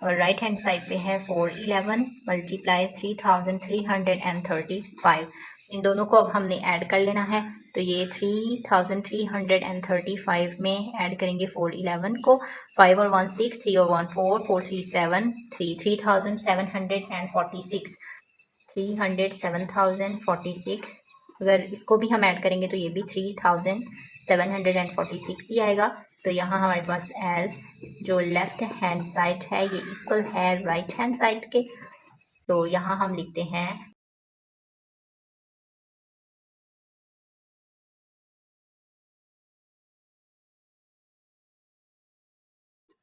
और राइट हैंड साइड पे है 411 मल्टीप्लाई 3335। इन दोनों को अब हमने ऐड कर लेना है। तो ये 3335 में ऐड करेंगे 411 को। 5 और 1 6, 3 और 1 4, 4 3 7 3, 3746, 307,046। अगर इसको भी हम ऐड करेंगे तो ये भी 3746 ही आएगा। तो यहाँ हमारे पास एज जो लेफ्ट हैंड साइड है ये इक्वल है राइट हैंड साइड के। तो यहाँ हम लिखते हैं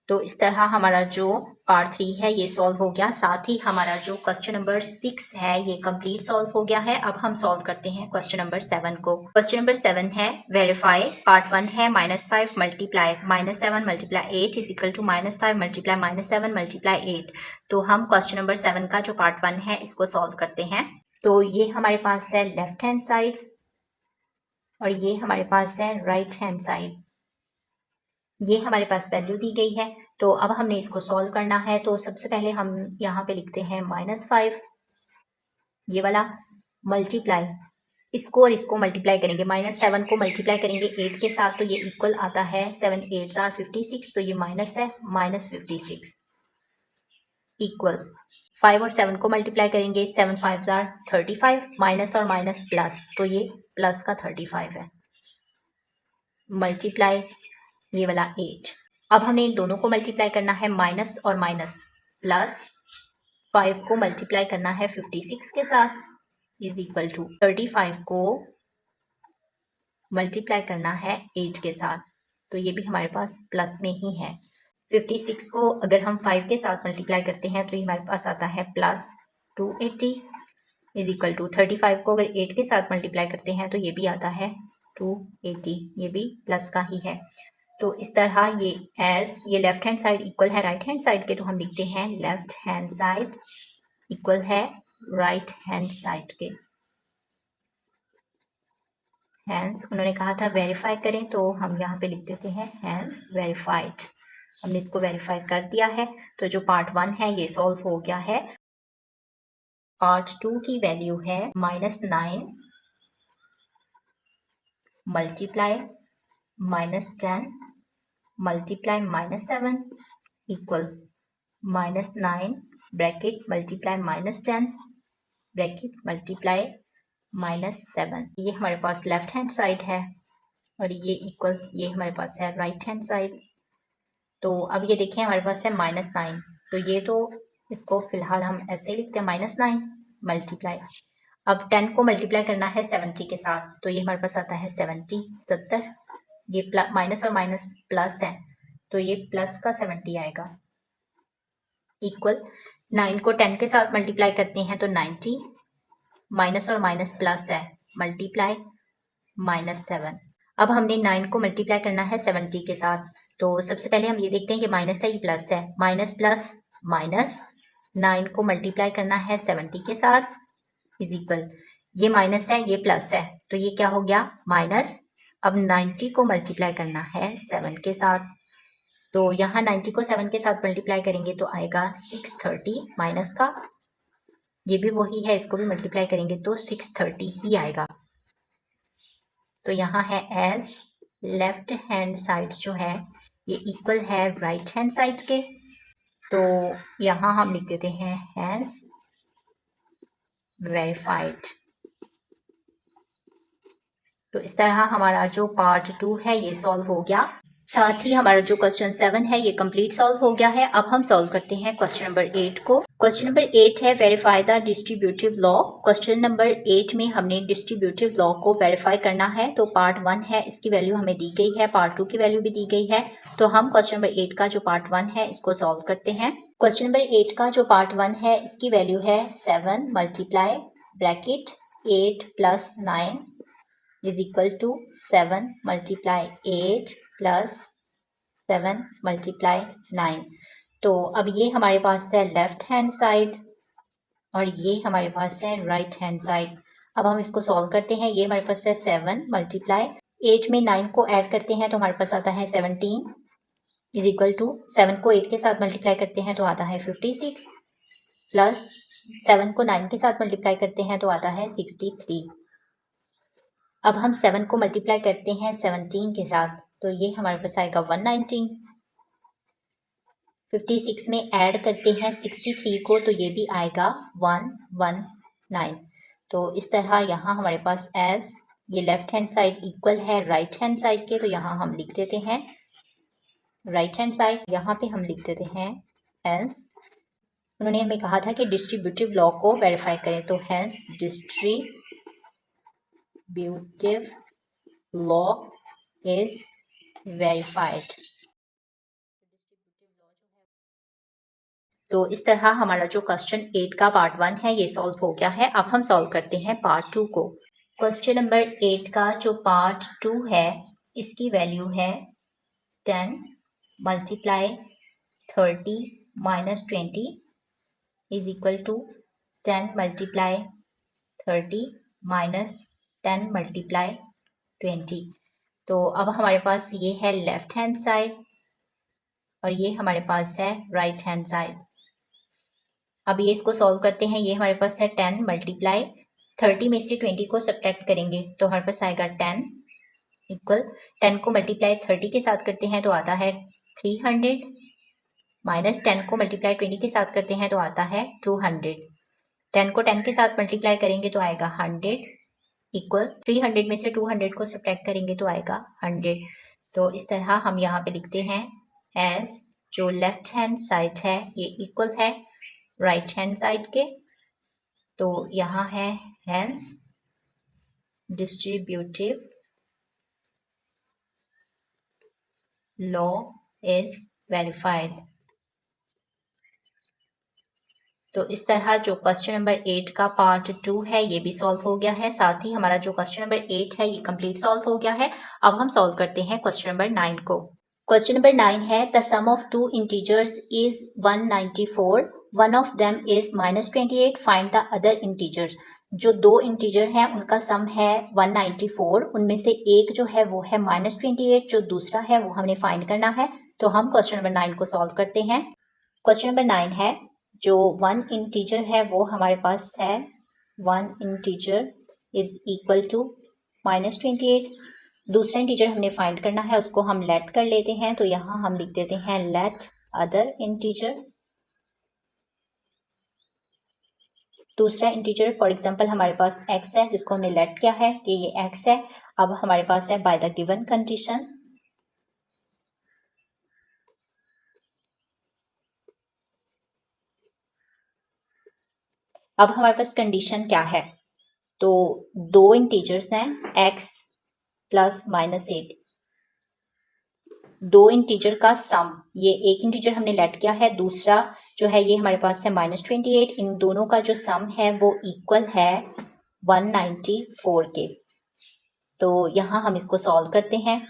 तो इस तरह हमारा जो पार्ट 3 है ये सॉल्व हो गया। साथ ही हमारा जो क्वेश्चन नंबर 6 है ये कंप्लीट सॉल्व हो गया है। अब हम सॉल्व करते हैं क्वेश्चन नंबर 7 को। क्वेश्चन नंबर 7 है वेरीफाई। पार्ट 1 है -5 multiply -7 multiply 8 is equal to -5 multiply -7 multiply 8। तो हम क्वेश्चन नंबर 7 का जो पार्ट 1 है इसको सॉल्व करते हैं। तो ये हमारे पास है लेफ्ट हैंड साइड और ये हमारे पास है राइट हैंड साइड। ये हमारे पास वैल्यू दी गई है। तो अब हमने इसको सॉल्व करना है। तो सबसे पहले हम यहाँ पे लिखते हैं -5, ये वाला मल्टीप्लाई, इसको और इसको मल्टीप्लाई करेंगे। -7 को मल्टीप्लाई करेंगे 8 के साथ तो ये इक्वल आता है 7 8 आर 56, तो ये माइनस है -56 इक्वल 5 और 7 को मल्टीप्लाई करेंगे 7 5 आर 35, माइनस और माइनस प्लस, तो ये प्लस का 35 है मल्टीप्लाई ये वाला 8। अब हमें इन दोनों को मल्टीप्लाई करना है माइनस और माइनस प्लस 5 को मल्टीप्लाई करना है 56 के साथ इज इक्वल टू 35 को मल्टीप्लाई करना है 8 के साथ, तो ये भी हमारे पास प्लस में ही है। 56 को अगर हम 5 के साथ मल्टीप्लाई करते हैं तो ये हमारे पास आता है प्लस 280 इज इक्वल टू 35 को अगर 8 के साथ मल्टीप्लाई करते हैं तो ये भी आता है 280, ये भी प्लस का ही है। तो इस तरह ये एज ये लेफ्ट हैंड साइड इक्वल है राइट हैंड साइड के, तो हम लिखते हैं लेफ्ट हैंड साइड इक्वल है राइट हैंड साइड के। हैंस उन्होंने कहा था वेरीफाई करें, तो हम यहाँ पे लिख देते हैं हैंस वेरीफाइड। हमने इसको वेरीफाई कर दिया है। तो जो पार्ट 1 है ये सॉल्व हो गया है। पार्ट 2 की वैल्यू है -9 multiply -10 multiply -7 equal -9 bracket multiply -10 bracket multiply -7। ये हमारे पास लेफ्ट हैंड साइड है और ये इक्वल ये हमारे पास है राइट हैंड साइड। तो अब ये देखिए हमारे पास है -9, तो ये तो इसको फिलहाल हम ऐसे ही लिखते हैं -9 मल्टीप्लाई। अब 10 को मल्टीप्लाई करना है 70 के साथ, तो ये हमारे पास आता है 70। ये माइनस और माइनस प्लस है, तो ये प्लस का 70 आएगा इक्वल 9 को 10 के साथ मल्टीप्लाई करते हैं तो 90, माइनस और माइनस प्लस है मल्टीप्लाई -7। अब हमने 9 को मल्टीप्लाई करना है 70 के साथ, तो सबसे पहले हम ये देखते हैं कि माइनस है ये प्लस है, माइनस प्लस माइनस 9 को मल्टीप्लाई करना है 70 के साथ इज इक्वल ये माइनस है ये प्लस है, तो ये क्या हो गया माइनस। अब 90 को मल्टीप्लाई करना है 7 के साथ, तो यहाँ 90 को 7 के साथ मल्टीप्लाई करेंगे तो आएगा 630 माइनस का, ये भी वही है, इसको भी मल्टीप्लाई करेंगे तो 630 ही आएगा। तो यहाँ है एज लेफ्ट हैंड साइड जो है ये इक्वल है राइट हैंड साइड के, तो यहाँ हम लिख देते हैं एज वेरीफाइड। तो इस तरह हमारा जो पार्ट 2 है ये सॉल्व हो गया। साथ ही हमारा जो क्वेश्चन 7 है ये कंप्लीट सॉल्व हो गया है। अब हम सॉल्व करते हैं क्वेश्चन नंबर 8 को। क्वेश्चन नंबर 8 है verify the distributive law. Question number 8 में हमने डिस्ट्रीब्यूटिव लॉ को वेरीफाई करना है। तो पार्ट 1 है इसकी वैल्यू हमें दी गई है, पार्ट 2 की वैल्यू भी दी गई है। तो हम क्वेश्चन नंबर 8 का जो पार्ट 1 है इसको सॉल्व करते हैं। क्वेश्चन नंबर 8 का जो पार्ट 1 है इसकी वैल्यू है 7 multiply bracket 8 plus 9 is equal to 7 multiply 8 plus 7 multiply 9। तो अब ये हमारे पास है लेफ्ट हैंड साइड और ये हमारे पास है राइट हैंड साइड। अब हम इसको सॉल्व करते हैं। ये हमारे पास है 7 मल्टीप्लाई 8 में 9 को ऐड करते हैं तो हमारे पास आता है 17 इज इक्वल टू 7 को 8 के साथ मल्टीप्लाई करते हैं तो आता है 56 प्लस 7 को 9 के साथ मल्टीप्लाई करते हैं तो आता है 63। अब हम 7 को मल्टीप्लाई करते हैं 17 के साथ, तो ये हमारे पास आएगा 119। 56 में ऐड करते हैं 63 को तो ये भी आएगा 119। तो इस तरह यहाँ हमारे पास एज ये लेफ्ट हैंड साइड इक्वल है राइट हैंड साइड के, तो यहाँ हम लिख देते हैं राइट हैंड साइड, यहाँ पे हम लिख देते हैं हैंस। उन्होंने हमें कहा था कि डिस्ट्रीब्यूटिव लॉ को वेरीफाई करें, तो hence distributive law is verified. तो इस तरह हमारा जो क्वेश्चन 8 का पार्ट 1 है ये सॉल्व हो गया है। अब हम सॉल्व करते हैं पार्ट 2 को। क्वेश्चन नंबर 8 का जो पार्ट 2 है इसकी वैल्यू है 10 multiply 30 minus 20 is equal to 10 multiply 30 minus 10 multiply 20। तो अब हमारे पास ये है लेफ्ट हैंड साइड और ये हमारे पास है राइट हैंड साइड। अब ये इसको सॉल्व करते हैं। ये हमारे पास है 10 मल्टीप्लाई 30 में से 20 को सब्ट्रैक्ट करेंगे तो हमारे पास आएगा 10 इक्वल 10 को मल्टीप्लाई 30 के साथ करते हैं तो आता है 300 माइनस 10 को मल्टीप्लाई 20 के साथ करते हैं तो आता है 200। 10 को 10 के साथ मल्टीप्लाई करेंगे तो आएगा 100 इक्वल 300 में से 200 को सब्ट्रैक्ट करेंगे तो आएगा 100। तो इस तरह हम यहाँ पे लिखते हैं एज जो लेफ्ट हैंड साइड है ये इक्वल है राइट हैंड साइड के, तो यहाँ है hence distributive law is verified. तो इस तरह जो क्वेश्चन नंबर 8 का पार्ट 2 है ये भी सॉल्व हो गया है। साथ ही हमारा जो क्वेश्चन नंबर 8 है ये कंप्लीट सॉल्व हो गया है। अब हम सॉल्व करते हैं क्वेश्चन नंबर 9 को। क्वेश्चन नंबर 9 है the sum of two integers is 194, one of them is -28, find the other integer. जो दो इंटीजर हैं उनका सम है 194, उनमें से एक जो है वो है -28, जो दूसरा है वो हमने फाइंड करना है। तो हम क्वेश्चन नंबर 9 को सॉल्व करते हैं। क्वेश्चन नंबर 9 है, जो वन इंटीजर है वो हमारे पास है one integer is equal to -28। दूसरा इंटीजर हमने फाइंड करना है, उसको हम लेट कर लेते हैं। तो यहाँ हम लिख देते हैं लेट अदर इंटीजर। दूसरा इंटीजर फॉर एग्जांपल हमारे पास x है, जिसको हमने लेट किया है कि ये x है। अब हमारे पास है बाय द गिवन कंडीशन। अब हमारे पास कंडीशन क्या है, तो दो इंटीजर्स हैं x प्लस -8, दो इंटीजर का सम, ये एक इंटीजर हमने लेट किया है, दूसरा जो है ये हमारे पास है -28। इन दोनों का जो सम है वो इक्वल है 194 के। तो यहाँ हम इसको सॉल्व करते हैं।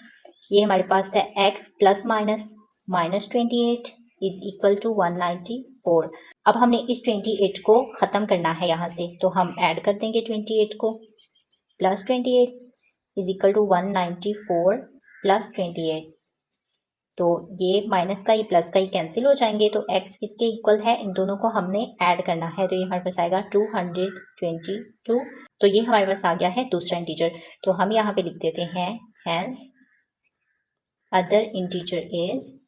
ये हमारे पास है x plus minus -28 is equal to 194। अब हमने इस 28 को ख़त्म करना है यहाँ से, तो हम ऐड कर देंगे 28 को। Plus 28 is equal to 194 plus 28। तो ये माइनस का, ये प्लस का ही कैंसिल हो जाएंगे, तो x किसके इक्वल है, इन दोनों को हमने ऐड करना है। तो ये हमारे पास आएगा 222। तो ये हमारे पास आ गया है दूसरा इंटीजर। तो हम यहाँ पे लिख देते हैं हैंस अदर इंटीजर इज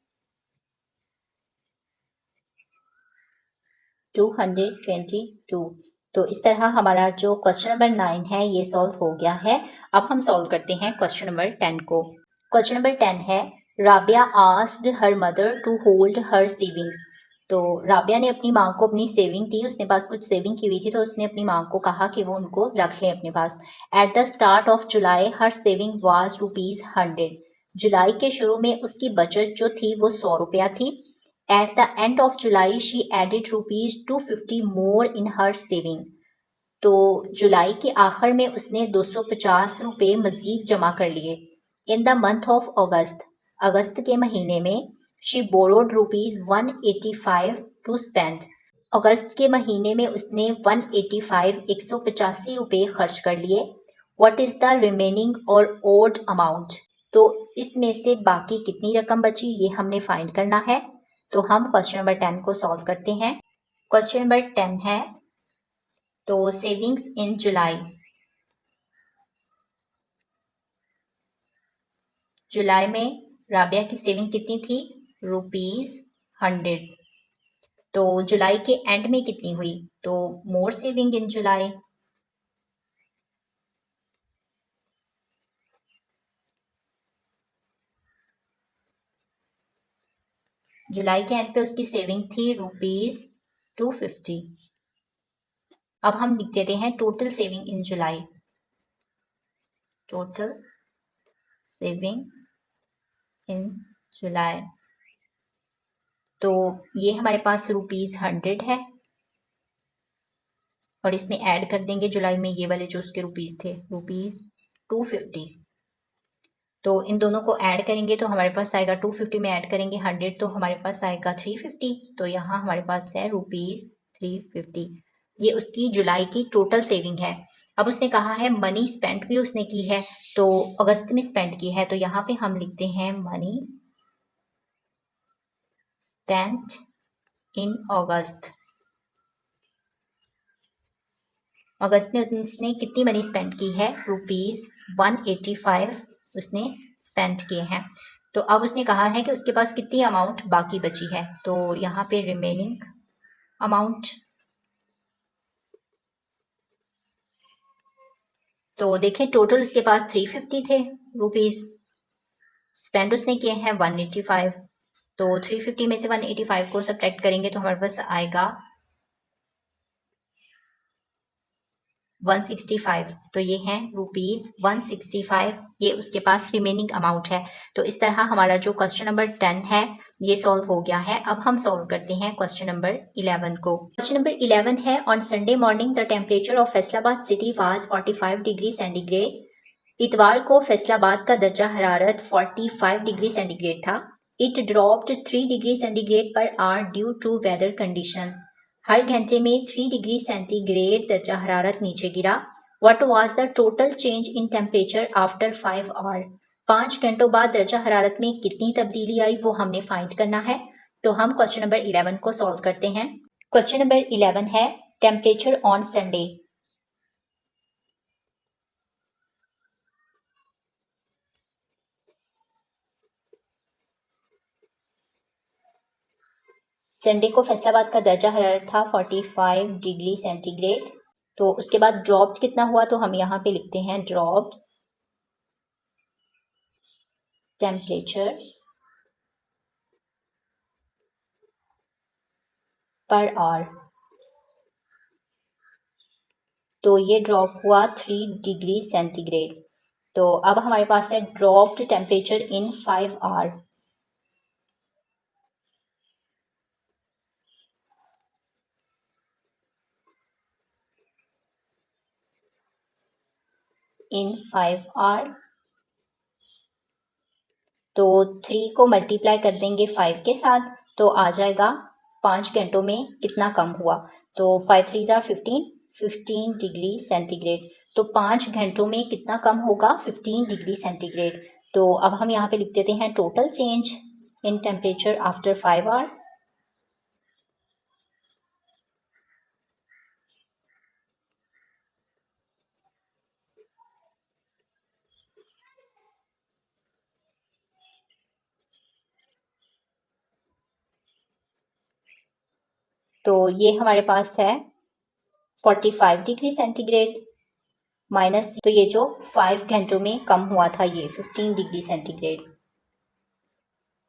222। तो इस तरह हमारा जो क्वेश्चन नंबर 9 है ये सॉल्व हो गया है। अब हम सॉल्व करते हैं क्वेश्चन नंबर 10 को। क्वेश्चन नंबर 10 है, Rabia asked her mother to hold her savings. तो राबिया ने अपनी माँ को अपनी सेविंग थी, उसने पास कुछ सेविंग की हुई थी, तो उसने अपनी माँ को कहा कि वो उनको रख लें अपने पास। At the start of July her saving was ₹100। जुलाई के शुरू में उसकी बचत जो थी वो 100 रुपया थी। At the end of July she added ₹250 more in her saving. तो जुलाई के आखिर में उसने 250 रुपये मजीद जमा कर लिए। In the month of August, अगस्त के महीने में शी बोरोड ₹185 टू स्पेंड। अगस्त के महीने में उसने 185 रुपये खर्च कर लिए। व्हाट इज द रिमेनिंग और ओड अमाउंट। तो इसमें से बाकी कितनी रकम बची ये हमने फाइंड करना है। तो हम क्वेश्चन नंबर 10 को सॉल्व करते हैं। क्वेश्चन नंबर 10 है, तो सेविंग्स इन जुलाई, जुलाई में राबिया की सेविंग कितनी थी, ₹100। तो जुलाई के एंड में कितनी हुई, तो मोर सेविंग इन जुलाई। जुलाई के एंड पे उसकी सेविंग थी ₹250। अब हम लिख देते हैं total saving in July. Total saving in July, तो ये हमारे पास ₹100 है, और इसमें ऐड कर देंगे जुलाई में ये वाले जो उसके रुपीस थे, ₹250। तो इन दोनों को ऐड करेंगे तो हमारे पास आएगा 250 में ऐड करेंगे 100, तो हमारे पास आएगा 350। तो यहाँ हमारे पास है ₹350। ये उसकी जुलाई की टोटल सेविंग है। अब उसने कहा है मनी स्पेंट भी उसने की है, तो अगस्त में स्पेंड की है, तो यहाँ पे हम लिखते हैं मनी स्पेंट इन अगस्त। अगस्त में उसने कितनी मनी स्पेंड की है, ₹185 उसने स्पेंड किए हैं। तो अब उसने कहा है कि उसके पास कितनी अमाउंट बाकी बची है, तो यहाँ पे रिमेनिंग अमाउंट, तो देखें टोटल उसके पास 350 थे रुपीस, स्पेंड उसने किए हैं 185। तो 350 में से 185 को सब्ट्रैक्ट करेंगे तो हमारे पास आएगा 165। तो ये हैं ₹165, ये उसके पास रिमेनिंग अमाउंट है। तो इस तरह हमारा जो क्वेश्चन नंबर 10 है ये सॉल्व हो गया है। अब हम सॉल्व करते हैं क्वेश्चन नंबर 11 को। क्वेश्चन नंबर 11 है, on Sunday morning the temperature of Faisalabad city was 45 degree centigrade. इतवार को फैसलाबाद का दर्जा हरारत 45 डिग्री सेंटीग्रेड था। It dropped 3 degree centigrade per hour due to weather condition. हर घंटे में 3 डिग्री सेंटीग्रेड दर्जा हरारत नीचे गिरा। What was the total change in temperature after 5 hour. 5 घंटों बाद दर्जा हरारत में कितनी तब्दीली आई वो हमने फाइंड करना है। तो हम क्वेश्चन नंबर 11 को सॉल्व करते हैं। क्वेश्चन नंबर 11 है टेम्परेचर ऑन संडे। संडे को फैसलाबाद का दर्जा हरारत था 45 डिग्री सेंटीग्रेड। तो उसके बाद ड्रॉप्ड कितना हुआ, तो हम यहाँ पे लिखते हैं ड्रॉप्ड टेम्परेचर पर आवर। तो ये ड्रॉप हुआ 3 डिग्री सेंटीग्रेड। तो अब हमारे पास है dropped temperature in 5 hour. In 5 hour, तो 3 को मल्टीप्लाई कर देंगे 5 के साथ, तो आ जाएगा 5 घंटों में कितना कम हुआ। तो 5 3 ज़ा 15 डिग्री सेंटीग्रेड। तो 5 घंटों में कितना कम होगा, 15 डिग्री सेंटीग्रेड। तो अब हम यहाँ पे लिख देते हैं total change in temperature after 5 hour. तो ये हमारे पास है 45 डिग्री सेंटीग्रेड माइनस, तो ये जो 5 घंटों में कम हुआ था ये 15 डिग्री सेंटीग्रेड,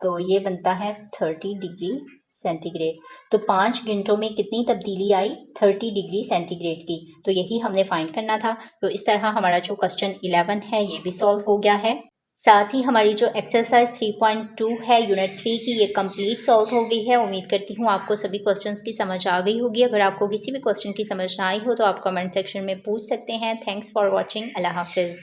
तो ये बनता है 30 डिग्री सेंटीग्रेड। तो 5 घंटों में कितनी तब्दीली आई, 30 डिग्री सेंटीग्रेड की। तो यही हमने फाइंड करना था। तो इस तरह हमारा जो क्वेश्चन 11 है ये भी सॉल्व हो गया है। साथ ही हमारी जो एक्सरसाइज 3.2 है यूनिट 3 की, ये कंप्लीट सॉल्व हो गई है। उम्मीद करती हूँ आपको सभी क्वेश्चंस की समझ आ गई होगी। अगर आपको किसी भी क्वेश्चन की समझ ना आई हो तो आप कमेंट सेक्शन में पूछ सकते हैं। Thanks for watching. अल्लाह हाफिज़।